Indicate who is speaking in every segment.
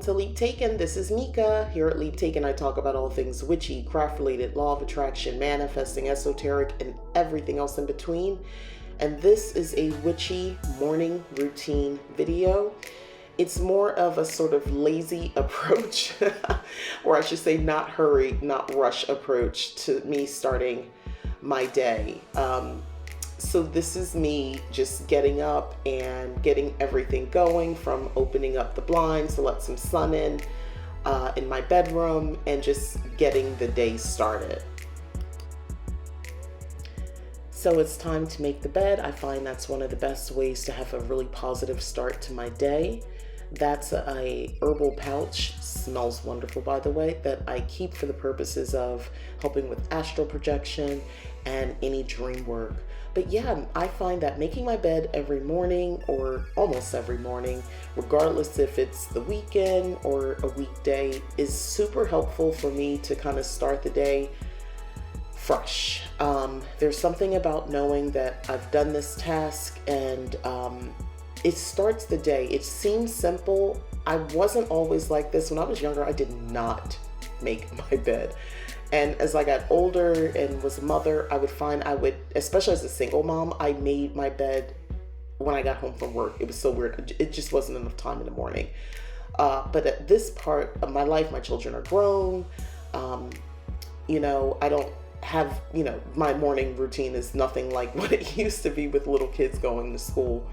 Speaker 1: to Leap Taken. This is Mika. Here at Leap Taken, I talk about all things witchy, craft-related, law of attraction, manifesting, esoteric, and everything else in between. And this is a witchy morning routine video. It's more of a sort of lazy approach, or I should say not hurry, not rush approach to me starting my day. So this is me just getting up and getting everything going, from opening up the blinds to let some sun in my bedroom, and just getting the day started. So it's time to make the bed. I find that's one of the best ways to have a really positive start to my day. That's a herbal pouch, smells wonderful by the way, that I keep for the purposes of helping with astral projection and any dream work. But yeah, I find that making my bed every morning, or almost every morning, regardless if it's the weekend or a weekday, is super helpful for me to kind of start the day fresh. There's something about knowing that I've done this task and it starts the day. It seems simple. I wasn't always like this. When I was younger, I did not make my bed. And as I got older and was a mother, I would, especially as a single mom, I made my bed when I got home from work. It was so weird. It just wasn't enough time in the morning. But at this part of my life, my children are grown. I don't have, my morning routine is nothing like what it used to be with little kids going to school.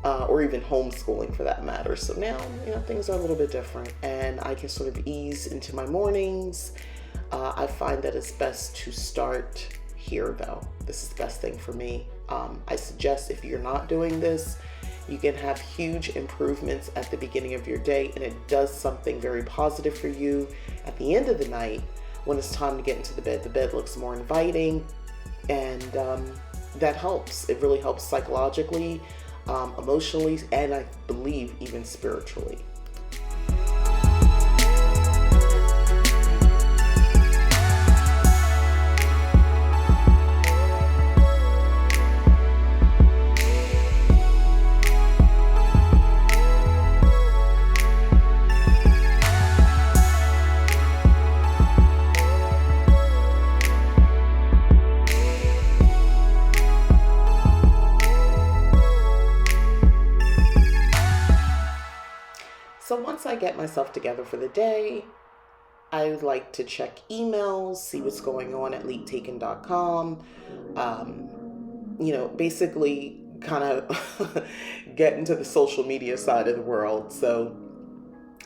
Speaker 1: Or even homeschooling for that matter. So now, things are a little bit different, and I can sort of ease into my mornings. I find that it's best to start here though. This is the best thing for me. I suggest if you're not doing this, you can have huge improvements at the beginning of your day, and it does something very positive for you at the end of the night. When it's time to get into the bed looks more inviting, and that helps. It really helps psychologically, emotionally, and I believe even spiritually. So once I get myself together for the day, I like to check emails, see what's going on at leaptaken.com, basically kind of get into the social media side of the world. So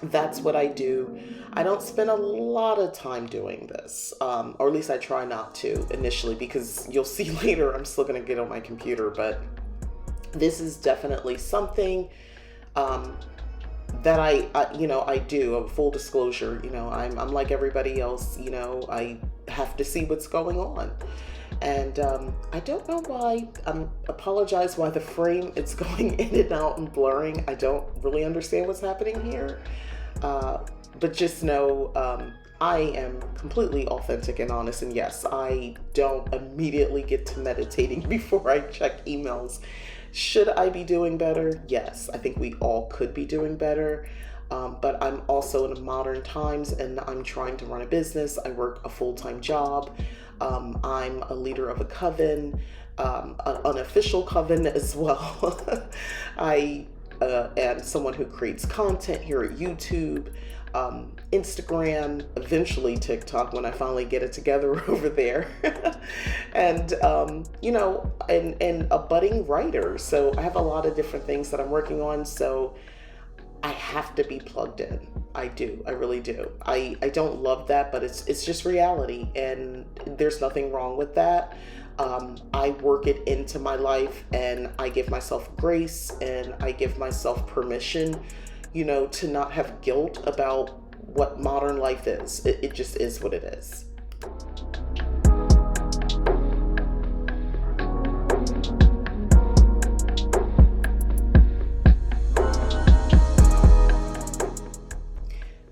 Speaker 1: that's what I do. I don't spend a lot of time doing this, or at least I try not to initially, because you'll see later I'm still going to get on my computer, but this is definitely something that I do. A full disclosure, I'm like everybody else, I have to see what's going on. And I don't know why, apologize why the frame, it's going in and out and blurring. I don't really understand what's happening here. But just know, I am completely authentic and honest. And yes, I don't immediately get to meditating before I check emails. Should I be doing better? Yes, I think we all could be doing better. But I'm also in modern times, and I'm trying to run a business. I work a full-time job. I'm a leader of a coven, an unofficial coven as well. I am someone who creates content here at YouTube, Instagram, eventually TikTok when I finally get it together over there. And, and a budding writer. So I have a lot of different things that I'm working on. So I have to be plugged in. I do. I really do. I don't love that, but it's just reality, and there's nothing wrong with that. I work it into my life, and I give myself grace, and I give myself permission, to not have guilt about what modern life is. It just is what it is.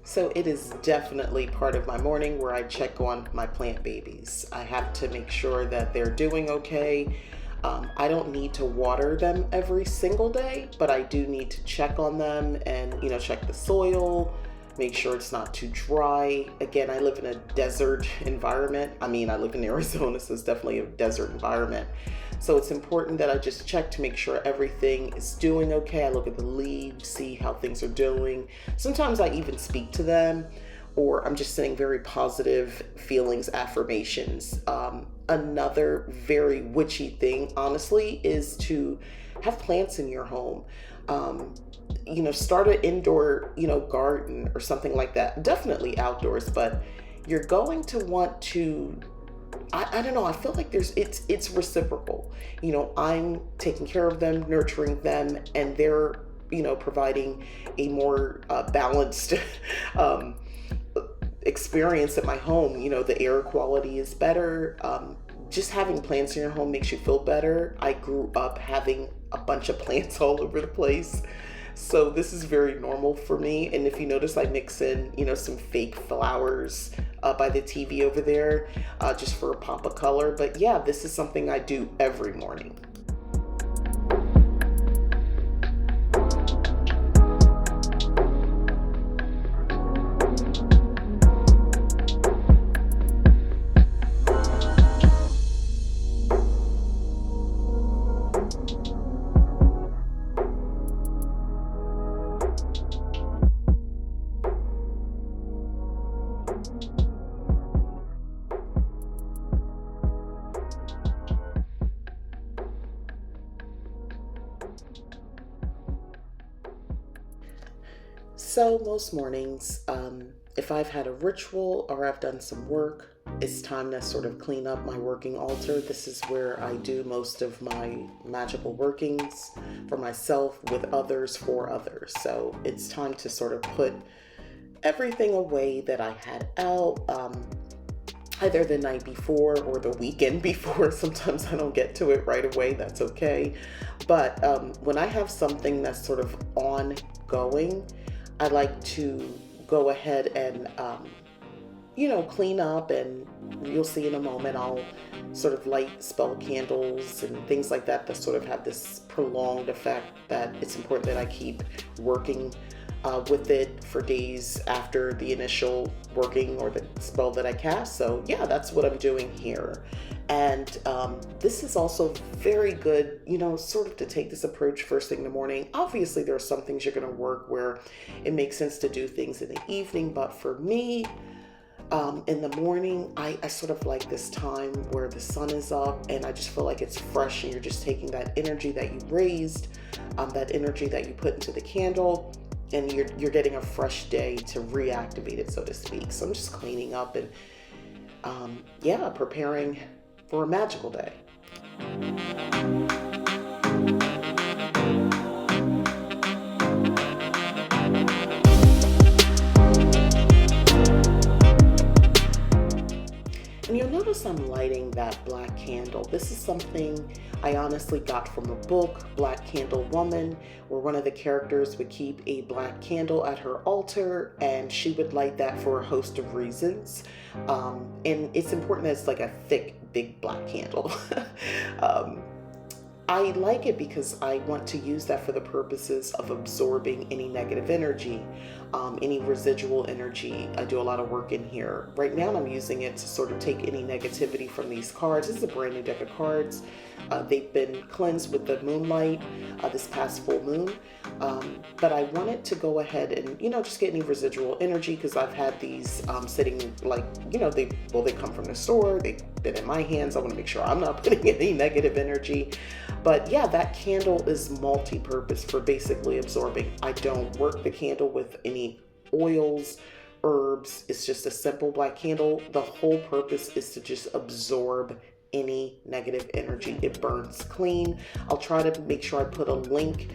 Speaker 1: So it is definitely part of my morning where I check on my plant babies. I have to make sure that they're doing okay. I don't need to water them every single day, but I do need to check on them and, check the soil, make sure it's not too dry. Again, I live in a desert environment. I mean, I live in Arizona, so it's definitely a desert environment. So it's important that I just check to make sure everything is doing okay. I look at the leaves, see how things are doing. Sometimes I even speak to them, or I'm just saying very positive feelings, affirmations. Another very witchy thing, honestly, is to have plants in your home. Start an indoor, garden or something like that. Definitely outdoors, but you're going to want to, I don't know, I feel like it's reciprocal. I'm taking care of them, nurturing them, and they're, providing a more balanced experience at my home. The air quality is better. Just having plants in your home makes you feel better. I grew up having a bunch of plants all over the place. So this is very normal for me. And if you notice, I mix in, some fake flowers by the TV over there, just for a pop of color. But yeah, this is something I do every morning. So most mornings, if I've had a ritual or I've done some work, it's time to sort of clean up my working altar. This is where I do most of my magical workings for myself, with others, for others. So it's time to sort of put everything away that I had out, either the night before or the weekend before. Sometimes I don't get to it right away. That's okay. But when I have something that's sort of ongoing, I like to go ahead and, clean up, and you'll see in a moment, I'll sort of light spell candles and things like that sort of have this prolonged effect that it's important that I keep working with it for days after the initial working or the spell that I cast. So yeah, that's what I'm doing here. And this is also very good, sort of to take this approach first thing in the morning. Obviously, there are some things you're going to work where it makes sense to do things in the evening. But for me, in the morning, I sort of like this time where the sun is up and I just feel like it's fresh, and you're just taking that energy that you raised, that energy that you put into the candle, and you're getting a fresh day to reactivate it, so to speak. So I'm just cleaning up and preparing for a magical day. And you'll notice I'm lighting that black candle. This is something I honestly got from a book, Black Candle Woman, where one of the characters would keep a black candle at her altar, and she would light that for a host of reasons. And it's important that it's like a thick, big black candle. I like it because I want to use that for the purposes of absorbing any negative energy, any residual energy. I do a lot of work in here. Right now I'm using it to sort of take any negativity from these cards. This is a brand new deck of cards. They've been cleansed with the moonlight this past full moon. But I wanted to go ahead and, just get any residual energy, because I've had these sitting like, they come from the store. They've been in my hands. I want to make sure I'm not putting any negative energy. But yeah, that candle is multi-purpose for basically absorbing. I don't work the candle with any oils, herbs. It's just a simple black candle. The whole purpose is to just absorb any negative energy. It burns clean. I'll try to make sure I put a link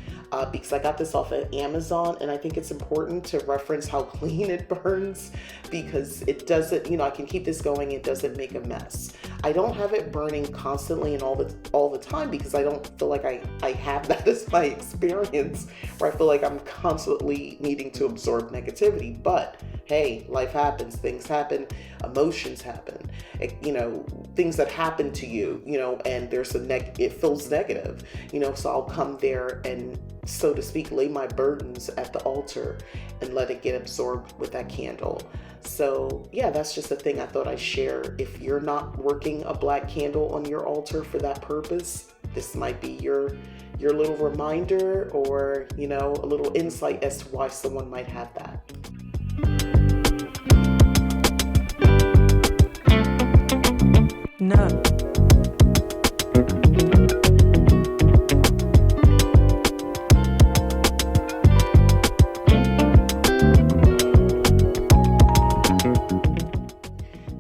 Speaker 1: because I got this off of Amazon, and I think it's important to reference how clean it burns, because it doesn't, I can keep this going. It doesn't make a mess. I don't have it burning constantly and all the time, because I don't feel like I have that as my experience, where I feel like I'm constantly needing to absorb negativity. But hey, life happens, things happen, emotions happen, things that happen to you, and there's it feels negative, so I'll come there and so to speak, lay my burdens at the altar and let it get absorbed with that candle. So yeah, that's just a thing I thought I'd share. If you're not working a black candle on your altar for that purpose, this might be your little reminder, or a little insight as to why someone might have that.
Speaker 2: No.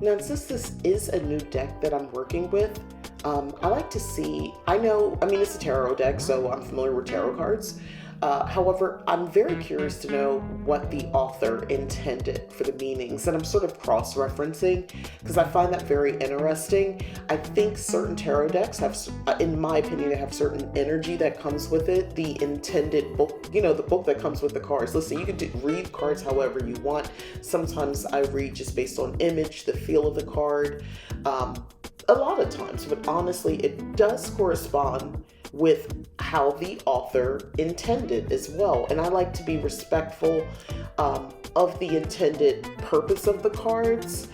Speaker 1: Now, since this is a new deck that I'm working with, I like to see, it's a tarot deck, so I'm familiar with tarot cards. However, I'm very curious to know what the author intended for the meanings, and I'm sort of cross-referencing because I find that very interesting. I think certain tarot decks have, in my opinion, they have certain energy that comes with it. The intended book, the book that comes with the cards. Listen, you can read cards however you want. Sometimes I read just based on image, the feel of the card. A lot of times, but honestly, it does correspond with how the author intended as well. And I like to be respectful of the intended purpose of the cards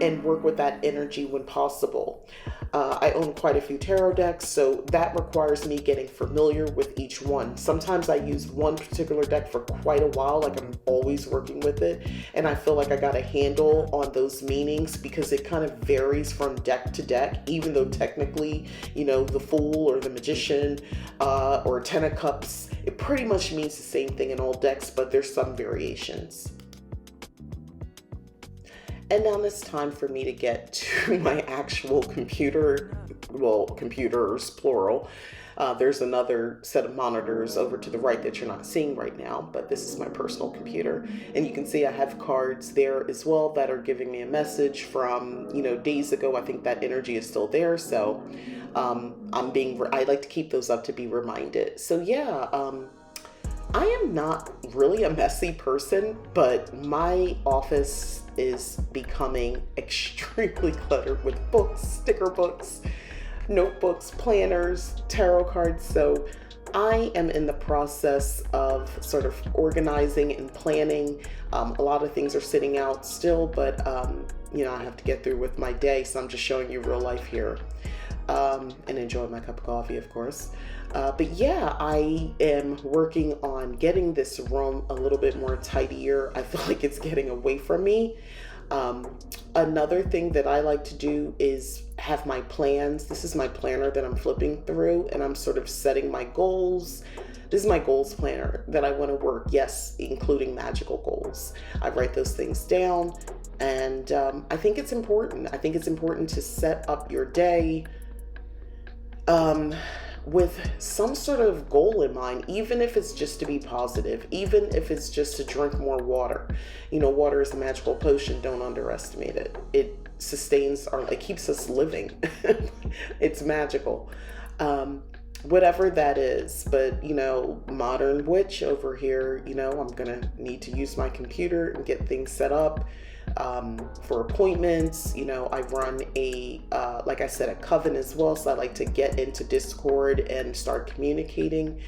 Speaker 1: and work with that energy when possible. I own quite a few tarot decks, so that requires me getting familiar with each one. Sometimes I use one particular deck for quite a while, like I'm always working with it, and I feel like I got a handle on those meanings because it kind of varies from deck to deck, even though technically, the Fool or the Magician or Ten of Cups, it pretty much means the same thing in all decks, but there's some variations. And now it's time for me to get to my actual computer, well, computers, plural. There's another set of monitors over to the right that you're not seeing right now, but this is my personal computer. And you can see I have cards there as well that are giving me a message from, days ago. I think that energy is still there. So I like to keep those up to be reminded. So yeah, I am not really a messy person, but my office is becoming extremely cluttered with books, sticker books, notebooks, planners, tarot cards. So I am in the process of sort of organizing and planning. A lot of things are sitting out still, but I have to get through with my day. So I'm just showing you real life here. And enjoy my cup of coffee, of course. But yeah, I am working on getting this room a little bit more tidier. I feel like it's getting away from me. Another thing that I like to do is have my plans. This is my planner that I'm flipping through, and I'm sort of setting my goals. This is my goals planner that I want to work, yes, including magical goals. I write those things down, and I think it's important. I think it's important to set up your day with some sort of goal in mind, even if it's just to be positive, even if it's just to drink more water. Water is a magical potion. Don't underestimate it. It sustains it keeps us living. It's magical. Whatever that is, but modern witch over here, I'm gonna need to use my computer and get things set up. For appointments, I run like I said, a coven as well. So I like to get into Discord and start communicating.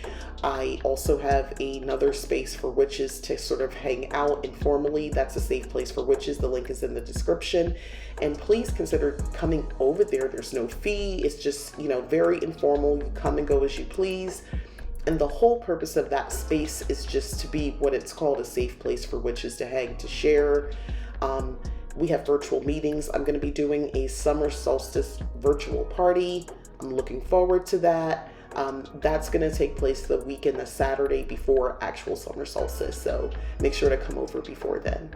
Speaker 1: I also have another space for witches to sort of hang out informally. That's a safe place for witches. The link is in the description. And please consider coming over there. There's no fee. It's just, very informal. You come and go as you please. And the whole purpose of that space is just to be what it's called, a safe place for witches to hang, to share. We have virtual meetings. I'm going to be doing a summer solstice virtual party. I'm looking forward to that. That's going to take place the weekend, the Saturday before actual summer solstice. So make sure to come over before then.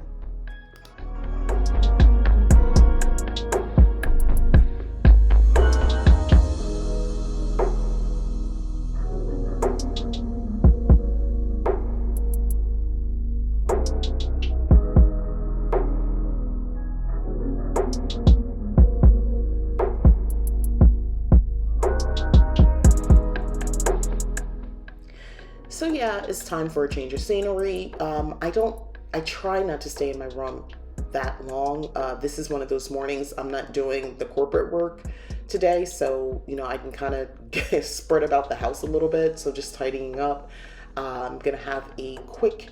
Speaker 1: So yeah, it's time for a change of scenery. I try not to stay in my room that long. This is one of those mornings I'm not doing the corporate work today, so I can kind of spread about the house a little bit. So just tidying up. I'm gonna have a quick,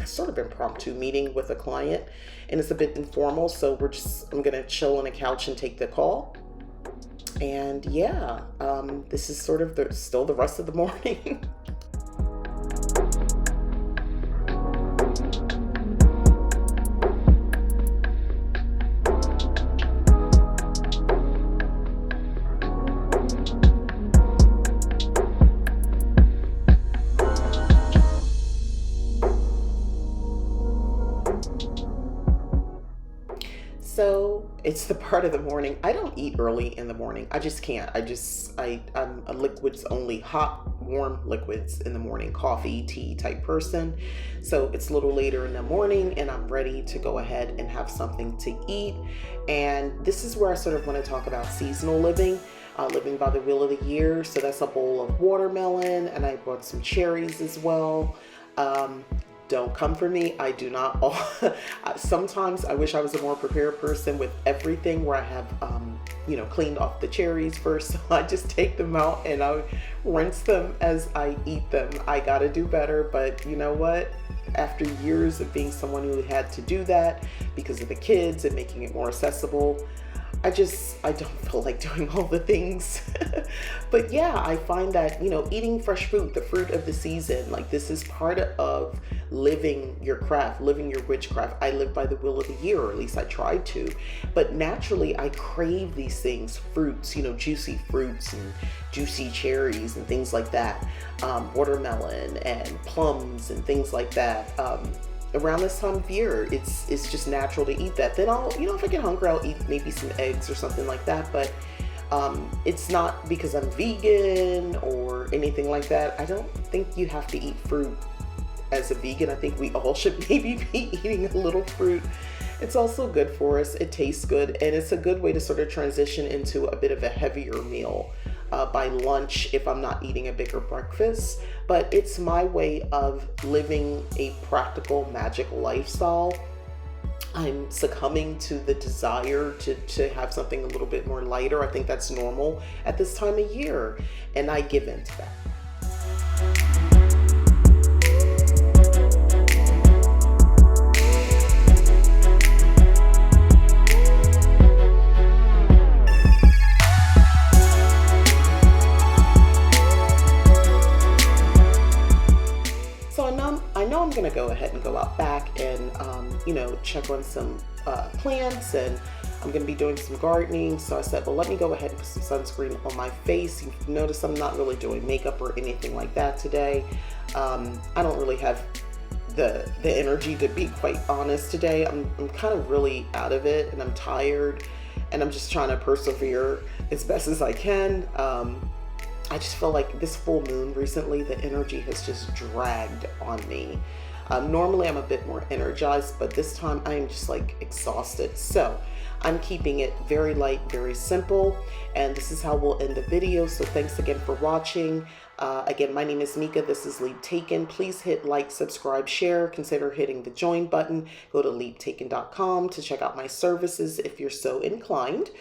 Speaker 1: sort of impromptu meeting with a client, and it's a bit informal. So I'm gonna chill on a couch and take the call. And yeah, this is sort of still the rest of the morning. So it's the part of the morning. I don't eat early in the morning. I just can't. I'm a liquids only, hot, warm liquids in the morning, coffee, tea type person. So it's a little later in the morning and I'm ready to go ahead and have something to eat. And this is where I sort of want to talk about seasonal living. Living by the wheel of the year. So that's a bowl of watermelon, and I brought some cherries as well. Don't come for me. I do not. Sometimes I wish I was a more prepared person with everything, where I have, cleaned off the cherries first. So I just take them out and I rinse them as I eat them. I gotta do better, but you know what? After years of being someone who had to do that because of the kids and making it more accessible, I don't feel like doing all the things. But yeah, I find that, eating fresh fruit, the fruit of the season, like this is part of living your craft, living your witchcraft. I live by the wheel of the year, or at least I try to. But naturally, I crave these things, fruits, juicy fruits and juicy cherries and things like that. Watermelon and plums and things like that. Around this time of year, it's just natural to eat that. Then I'll, if I get hungry, I'll eat maybe some eggs or something like that. But it's not because I'm vegan or anything like that. I don't think you have to eat fruit as a vegan. I think we all should maybe be eating a little fruit. It's also good for us. It tastes good, and it's a good way to sort of transition into a bit of a heavier meal by lunch if I'm not eating a bigger breakfast. But it's my way of living a practical, magical lifestyle. I'm succumbing to the desire to have something a little bit more lighter. I think that's normal at this time of year, and I give in to that. I know I'm gonna go ahead and go out back and check on some plants, and I'm gonna be doing some gardening. So I said, well, let me go ahead and put some sunscreen on my face. You've noticed I'm not really doing makeup or anything like that today. I don't really have the energy, to be quite honest. Today I'm kind of really out of it, and I'm tired, and I'm just trying to persevere as best as I can. I just feel like this full moon recently, the energy has just dragged on me. Normally I'm a bit more energized, but this time I am just like exhausted. So I'm keeping it very light, very simple, and this is how we'll end the video. So thanks again for watching. Again, my name is Mika. This is Leap Taken. Please hit like, subscribe, share. Consider hitting the join button. Go to leaptaken.com to check out my services if you're so inclined.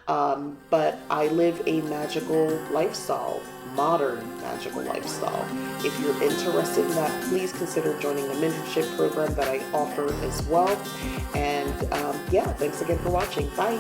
Speaker 1: But I live a magical lifestyle, modern magical lifestyle. If you're interested in that, please consider joining the mentorship program that I offer as well. And yeah, thanks again for watching. Bye.